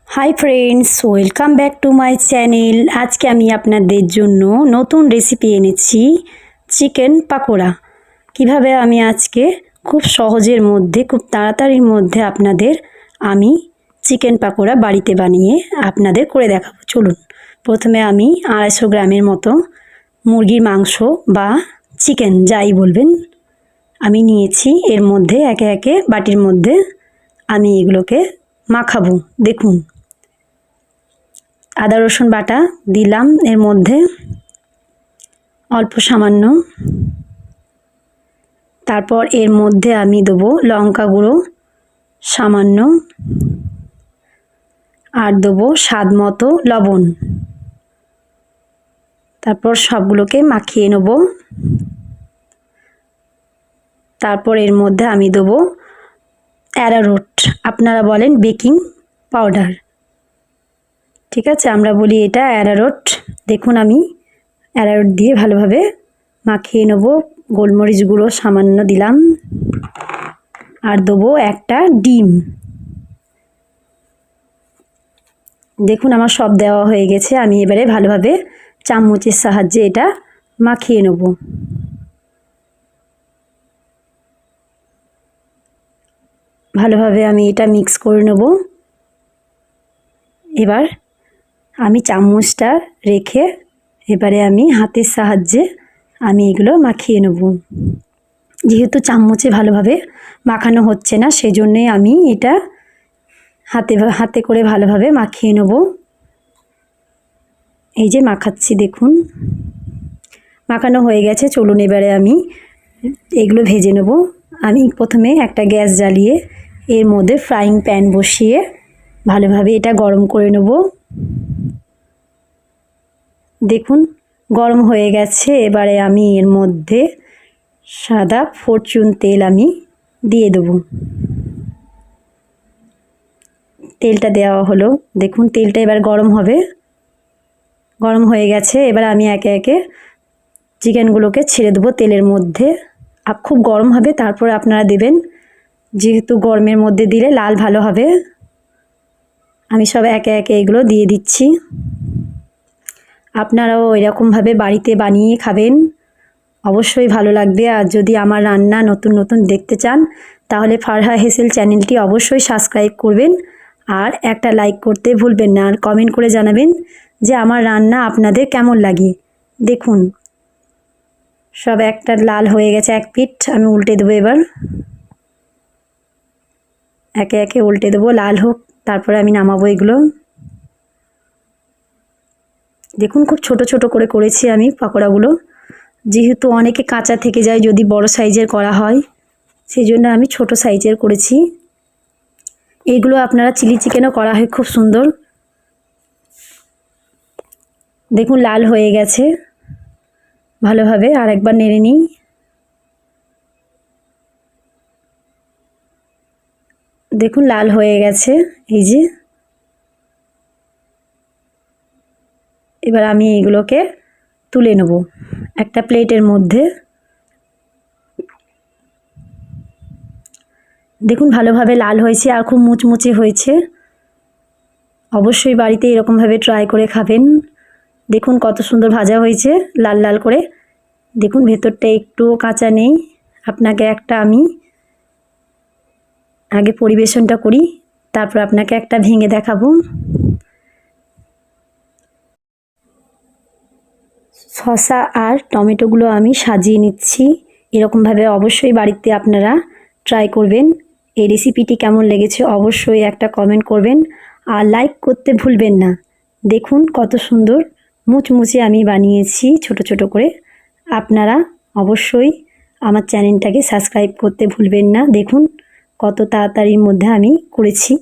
Hi friends, welcome back to my channel. আজকে আমি আপনাদের জন্য নতুন রেসিপি এনেছি, চিকেন পাকোড়া। কিভাবে আমি আজকে খুব সহজের মধ্যে, খুব তাড়াতাড়ির মধ্যে আমি চিকেন পাকোড়া বাড়িতে বানিয়ে আপনাদের করে দেখাবো। চলুন, প্রথমে আমি 250 গ্রামের মতো মুরগির মাংস বা চিকেন যাই বলবেন আমি নিয়েছি। এর মধ্যে একে একে বাটির মধ্যে আমি এগুলোকে মাখাবো। দেখুন, আদা রসুন বাটা দিলাম এর মধ্যে অল্প সামান্য। তারপর এর মধ্যে আমি দেবো লঙ্কা গুঁড়ো সামান্য, আর দেবো স্বাদ মতো লবণ। তারপর সবগুলোকে মাখিয়ে নেব। তারপর এর মধ্যে আমি দেবো অ্যারারুট, আপনারা বলেন বেকিং পাউডার, ঠিক আছে, আমরা বলি এটা অ্যারারুট। দেখুন, আমি অ্যারারুট দিয়ে ভালোভাবে মাখিয়ে নেব। গোলমরিচ গুঁড়ো সামান্য দিলাম, আর দেবো একটা ডিম। দেখুন, আমার সব দেওয়া হয়ে গেছে। আমি এবারে ভালোভাবে চামচের সাহায্যে এটা মাখিয়ে নেব। ভালোভাবে আমি এটা মিক্স করে নেব। এবার আমি চামচটা রেখে এবারে আমি হাতের সাহায্যে আমি এগুলো মাখিয়ে নেব। যেহেতু চামচে ভালোভাবে মাখানো হচ্ছে না, সেজন্যে আমি এটা হাতে করে ভালোভাবে মাখিয়ে নেব। এই যে মাখাচ্ছি, দেখুন মাখানো হয়ে গেছে। চলুন এবারে আমি এগুলো ভেজে নেব। আমি প্রথমে একটা গ্যাস জ্বালিয়ে এর মধ্যে ফ্রাইং প্যান বসিয়ে ভালোভাবে এটা গরম করে নেব। দেখুন, গরম হয়ে গেছে। এবারে আমি এর মধ্যে সাদা ফরচুন তেল আমি দিয়ে দেব। তেলটা দেওয়া হলো। দেখুন, তেলটা এবার গরম হবে। গরম হয়ে গেছে। এবার আমি একে একে চিকেনগুলোকে ছেড়ে দেবো তেলের মধ্যে। খুব গরম হবে, তারপর আপনারা দেবেন, যেহেতু গরমের মধ্যে দিলে লাল ভালো হবে। আমি সব একে একে এগুলো দিয়ে দিচ্ছি। আপনারাও এরকমভাবে বাড়িতে বানিয়ে খাবেন, অবশ্যই ভালো লাগবে। আর যদি আমার রান্না নতুন নতুন দেখতে চান, তাহলে ফারহা হেসেল চ্যানেলটি অবশ্যই সাবস্ক্রাইব করবেন, আর একটা লাইক করতে ভুলবেন না, আর কমেন্ট করে জানাবেন যে আমার রান্না আপনাদের কেমন লাগে। দেখুন, সব একটা লাল হয়ে গেছে এক পিঠ। আমি উল্টে দেবো। এবার একে একে উল্টে দেবো, লাল হোক, তারপরে আমি নামাবো এগুলো। দেখুন, খুব ছোট ছোট করে করেছি আমি পাকোড়াগুলো, যেহেতু অনেকে কাঁচা থেকে যায় যদি বড় সাইজের করা হয়, সেই জন্য আমি ছোট সাইজের করেছি। এইগুলো আপনারা চিলি চিকেনও করা হয় খুব সুন্দর। দেখুন, লাল হয়ে গেছে ভালোভাবে। আর একবার নেড়ে নিই। দেখুন, লাল হয়ে গেছে। এই যে, এবার আমি এইগুলোকে তুলে নেব একটা প্লেটের মধ্যে। দেখুন, ভালোভাবে লাল হয়েছে আর খুব মুচমুচে হয়েছে। অবশ্যই বাড়িতে এরকমভাবে ট্রাই করে খাবেন। দেখুন কত সুন্দর ভাজা হয়েছে, লাল লাল করে। দেখুন, ভেতরটা একটুও কাঁচা নেই। আপনাকে একটা আমি আগে পরিবেশনটা করি, তারপর আপনাকে একটা ভেঙে দেখাবো। শসা আর টমেটোগুলো আমি সাজিয়ে নিচ্ছি। এরকমভাবে অবশ্যই বাড়িতে আপনারা ট্রাই করবেন। এই রেসিপিটি কেমন লেগেছে অবশ্যই একটা কমেন্ট করবেন, আর লাইক করতে ভুলবেন না। দেখুন কত সুন্দর মুচমুচে আমি বানিয়েছি ছোট ছোট করে। আপনারা অবশ্যই আমার চ্যানেলটাকে সাবস্ক্রাইব করতে ভুলবেন না। দেখুন কত তাড়াতাড়ির মধ্যে আমি করেছি।